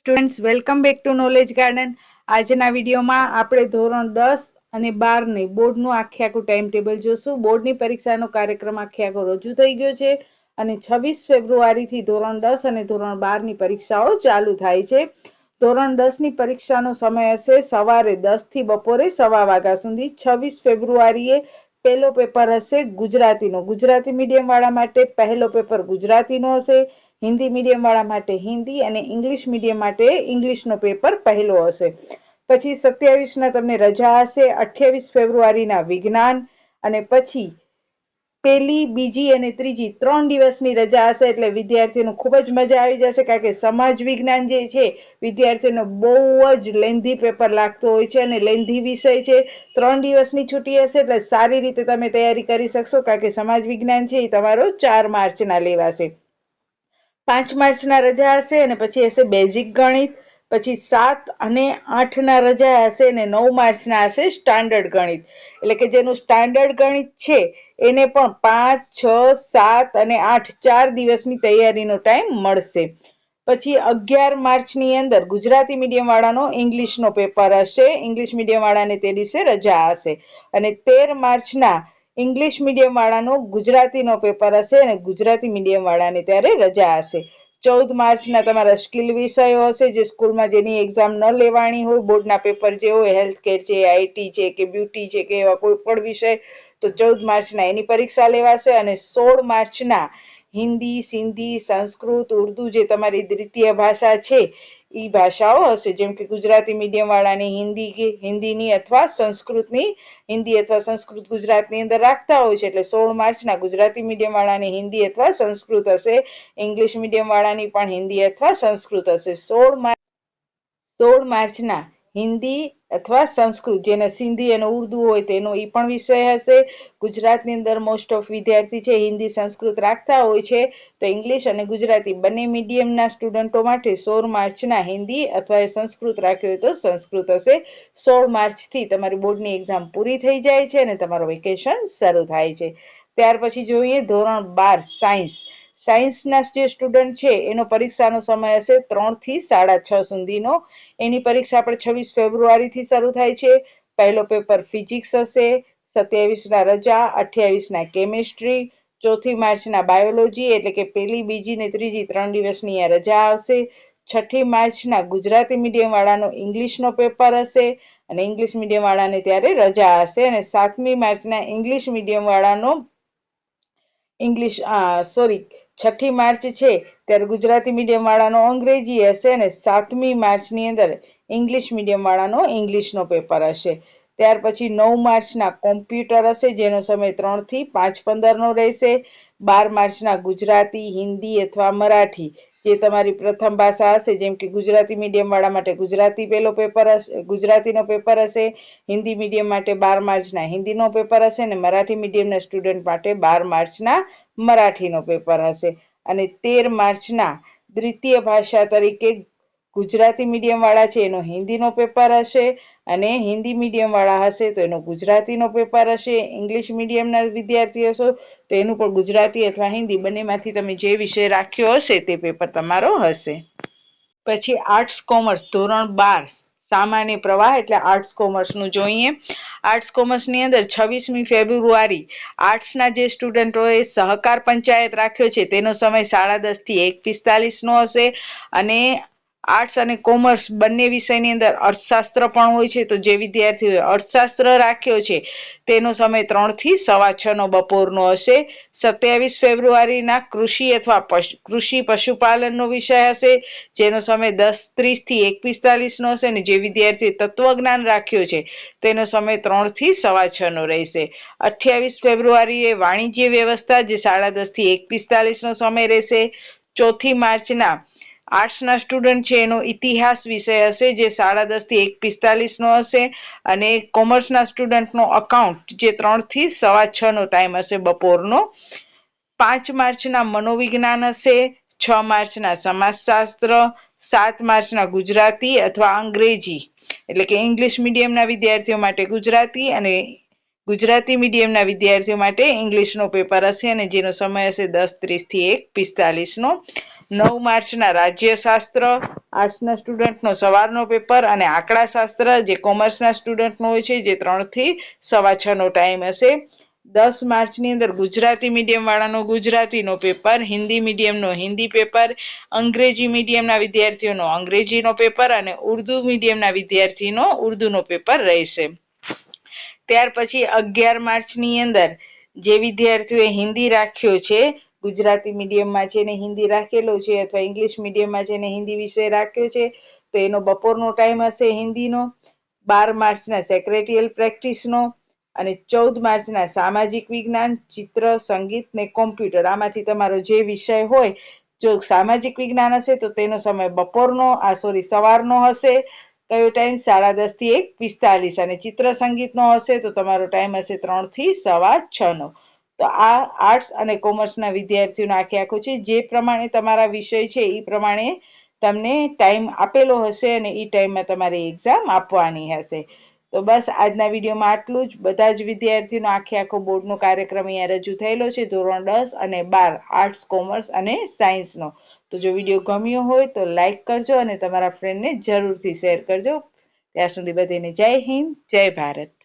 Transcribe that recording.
Students welcome back to knowledge garden. આજના વિડીયોમાં આપણે ધોરણ 10 અને 12 બોર્ડનું આખું ટાઈમ ટેબલ જોશું। બોર્ડની પરીક્ષાનો કાર્યક્રમ આખો રજૂ થઈ ગયો છે અને 26 ફેબ્રુઆરીથી ધોરણ 10 અને ધોરણ 12ની પરીક્ષાઓ ચાલુ થાય છે। ધોરણ 10ની પરીક્ષાનો સમય હશે સવારે 10 થી બપોરે 1:15 વાગ્યા સુધી। 26 ફેબ્રુઆરીએ પહેલો પેપર હશે ગુજરાતીનો। ગુજરાતી મીડિયમ વાળા માટે પહેલો પેપર ગુજરાતીનો હશે, હિન્દી મીડિયમ વાળા માટે હિન્દી અને ઇંગ્લિશ મીડિયમ માટે ઇંગ્લિશનો પેપર પહેલો હશે। પછી 27ના તમને રજા હશે, 28 ફેબ્રુઆરીના વિજ્ઞાન અને પછી પહેલી, બીજી અને ત્રીજી 3 દિવસની રજા હશે। એટલે વિદ્યાર્થીઓને ખૂબ જ મજા આવી જશે, કારણ કે સમાજ વિજ્ઞાન જે છે વિદ્યાર્થીઓને બહુ જ લેન્ધી પેપર લાગતો હોય છે અને લેન્ધી વિષય છે। 3 દિવસની છૂટી હશે એટલે સારી રીતે તમે તૈયારી કરી શકશો, કારણ કે સમાજ વિજ્ઞાન છે એ તમારો 4 માર્ચના લેવાશે। 5 માર્ચના રજા હશે અને પછી હશે બેઝિક ગણિત, પછી 7 અને 8ના રજા હશે અને 9 માર્ચના હશે સ્ટાન્ડર્ડ ગણિત। એટલે કે જેનું સ્ટાન્ડર્ડ ગણિત છે એને પણ 5, 6, 7 અને 8 4 દિવસની તૈયારીનો ટાઈમ મળશે। પછી 11 માર્ચની અંદર ગુજરાતી મીડિયમ વાળાનો ઇંગ્લિશનો પેપર હશે, ઇંગ્લિશ મીડિયમ વાળાને તે દિવસે રજા હશે અને 13 માર્ચના ઇંગ્લિશ મીડિયમ વાળાનો ગુજરાતીનો પેપર હશે અને ગુજરાતી મીડિયમ વાળાને ત્યારે રજા હશે। 14 માર્ચના તમારા સ્કિલ વિષયો હશે, જે સ્કૂલમાં જેની એક્ઝામ ન લેવાની હોય, બોર્ડના પેપર જે હોય, હેલ્થ કેર છે, આઈટી છે કે બ્યુટી છે કે એવા કોઈ પણ વિષય, તો 14 માર્ચના એની પરીક્ષા લેવાશે અને 16 માર્ચના હિન્દી, સિંધી, સંસ્કૃત, ઉર્દુ જે તમારી દ્વિતીય ભાષા છે એ ભાષાઓ હશે। જેમ કે ગુજરાતી મીડિયમ વાળાની હિન્દીની અથવા સંસ્કૃતની હિન્દી અથવા સંસ્કૃત ગુજરાતની અંદર રાખતા હોય છે, એટલે 16 માર્ચના ગુજરાતી મીડિયમ વાળાની હિન્દી અથવા સંસ્કૃત હશે, ઇંગ્લિશ મીડિયમ વાળાની પણ હિન્દી અથવા સંસ્કૃત હશે। 16 માર્ચના હિન્દી અથવા સંસ્કૃત, જેને સિંધી અને ઉર્દુ હોય તેનો એ પણ વિષય હશે। ગુજરાતની અંદર મોસ્ટ ઓફ વિદ્યાર્થી છે હિન્દી સંસ્કૃત રાખતા હોય છે, તો ઇંગ્લિશ અને ગુજરાતી બંને મીડિયમના સ્ટુડન્ટો માટે 16 માર્ચના હિન્દી અથવા સંસ્કૃત રાખ્યો હોય તો સંસ્કૃત હશે। 16 માર્ચથી તમારી બોર્ડની એક્ઝામ પૂરી થઈ જાય છે અને તમારો વેકેશન શરૂ થાય છે। ત્યાર પછી જોઈએ ધોરણ 12 સાયન્સના જે સ્ટુડન્ટ છે એનો પરીક્ષાનો સમય હશે 3 થી 6:30 સુધીનો। એની પરીક્ષા પણ 26 ફેબ્રુઆરીથી શરૂ થાય છે। પહેલો પેપર ફિઝિક્સ હશે, 27ના રજા, 28ના કેમિસ્ટ્રી, 4 માર્ચના બાયોલોજી, એટલે કે પહેલી, બીજી ને ત્રીજી 3 દિવસની રજા આવશે। 6 માર્ચના ગુજરાતી મીડિયમ વાળાનો ઇંગ્લિશનો પેપર હશે અને ઇંગ્લિશ મીડિયમ વાળાને ત્યારે રજા હશે અને 7મી માર્ચના ઇંગ્લિશ મીડિયમ વાળાનો 6 માર્ચ છે ત્યારે ગુજરાતી મીડિયમ વાળાનો અંગ્રેજી હશે અને 7મી માર્ચની અંદર ઇંગ્લિશ મીડિયમ વાળાનો ઇંગ્લિશનો પેપર હશે। ત્યાર પછી 9 માર્ચના કોમ્પ્યુટર હશે, જેનો સમય 3 થી 5:15નો રહેશે। 12 માર્ચના ગુજરાતી, હિન્દી અથવા મરાઠી જે તમારી પ્રથમ ભાષા હશે, જેમ કે ગુજરાતી મીડિયમ વાળા માટે ગુજરાતી પહેલો પેપર હશે, ગુજરાતીનો પેપર હશે, હિન્દી મીડિયમ માટે 12 માર્ચના હિન્દીનો પેપર હશે અને મરાઠી મીડિયમના સ્ટુડન્ટ માટે 12 માર્ચના મરાઠીનો પેપર હશે અને 13 માર્ચના દ્વિતીય ભાષા તરીકે ગુજરાતી મીડિયમ વાળા છે એનો હિન્દીનો પેપર હશે અને હિન્દી મીડિયમ વાળા હશે તો એનો ગુજરાતીનો પેપર હશે। ઇંગ્લિશ મીડિયમના વિદ્યાર્થી હશો તો એનું પણ ગુજરાતી અથવા હિન્દી બંનેમાંથી તમે જે વિષય રાખ્યો હશે તે પેપર તમારો હશે। પછી આર્ટ્સ કોમર્સ ધોરણ 12 સામાન્ય પ્રવાહ એટલે આર્ટ્સ કોમર્સનું જોઈએ। આર્ટ્સ કોમર્સની અંદર 26મી ફેબ્રુઆરી આર્ટ્સના જે સ્ટુડન્ટોએ સહકાર પંચાયત રાખ્યો છે તેનો સમય 10:30 થી 1:45નો હશે અને આર્ટ્સ અને કોમર્સ બંને વિષયની અંદર અર્થશાસ્ત્ર પણ હોય છે, તો જે વિદ્યાર્થીઓએ અર્થશાસ્ત્ર રાખ્યો છે તેનો સમય 3 થી 6:15નો બપોરનો હશે। 27 ફેબ્રુઆરીના કૃષિ અથવા કૃષિ પશુપાલનનો વિષય હશે, જેનો સમય 10:30 થી 1:45નો હશે અને જે વિદ્યાર્થીઓએ તત્વજ્ઞાન રાખ્યો છે તેનો સમય 3 થી 6:15નો રહેશે। 28 ફેબ્રુઆરીએ વાણિજ્ય વ્યવસ્થા, જે 10:30 થી 1:45નો સમય રહેશે। 4 માર્ચના આર્ટ્સના સ્ટુડન્ટ છે એનો ઇતિહાસ વિષય હશે, જે 10:30 થી 1:45નો હશે અને કોમર્સના સ્ટુડન્ટનો અકાઉન્ટ, જે 3 થી 6:15નો ટાઈમ હશે બપોરનો। 5 માર્ચના મનોવિજ્ઞાન હશે, 6 માર્ચના સમાજશાસ્ત્ર, 7 માર્ચના ગુજરાતી અથવા અંગ્રેજી એટલે કે ઇંગ્લિશ મીડિયમના વિદ્યાર્થીઓ માટે ગુજરાતી અને ગુજરાતી મીડિયમના વિદ્યાર્થીઓ માટે ઇંગ્લિશનો પેપર હશે અને જેનો સમય હશે 10:30 થી 1:45નો. 9 માર્ચના રાજ્યશાસ્ત્ર આર્ટ્સના સ્ટુડન્ટનો સવારનો પેપર અને આંકડાશાસ્ત્ર જે કોમર્સના સ્ટુડન્ટનો હોય છે જે 3 થી 6:15નો ટાઈમ હશે. 10 માર્ચની અંદર ગુજરાતી મીડિયમ વાળાનો ગુજરાતીનો પેપર, હિન્દી મીડિયમનો હિન્દી પેપર, અંગ્રેજી મીડિયમના વિદ્યાર્થીઓનો અંગ્રેજીનો પેપર અને ઉર્દુ મીડિયમના વિદ્યાર્થીનો ઉર્દુનો પેપર રહેશે. ત્યાર પછી 11 માર્ચની અંદર જે વિદ્યાર્થીઓએ હિન્દી રાખ્યો છે, ગુજરાતી મીડિયમમાં છે ને હિન્દી રાખેલો છે અથવા ઇંગ્લિશ મીડિયમમાં છે ને હિન્દી વિષય રાખ્યો છે તો એનો બપોરનો ટાઈમ હશે હિન્દીનો. 12 માર્ચના સેક્રેટરીયલ પ્રેક્ટિસનો અને 14 માર્ચના સામાજિક વિજ્ઞાન, ચિત્ર, સંગીત ને કોમ્પ્યુટર આમાંથી તમારો જે વિષય હોય, જો સામાજિક વિજ્ઞાન હશે તો તેનો સમય બપોરનો સવારનો હશે. કયો ટાઈમ? 10:30 થી 1:45 અને ચિત્ર સંગીતનો હશે તો તમારો ટાઈમ હશે 3 થી 6:15નો. તો આ આર્ટ્સ અને કોમર્સના વિદ્યાર્થીઓનો આખો છે. જે પ્રમાણે તમારા વિષય છે એ પ્રમાણે તમને ટાઈમ આપેલો હશે અને એ ટાઈમમાં તમારે એક્ઝામ આપવાની હશે. તો બસ આજના વિડીયોમાં આટલું જ. બધા જ વિદ્યાર્થીઓનો આખો બોર્ડનો કાર્યક્રમ અહીંયા રજૂ થયેલો છે ધોરણ 10 અને 12 આર્ટ્સ, કોમર્સ અને સાયન્સનો. તો જો વિડીયો ગમ્યો હોય તો લાઈક કરજો અને તમારા ફ્રેન્ડને જરૂરથી શેર કરજો. ત્યાં સુધી બધાને જય હિન્દ, જય ભારત.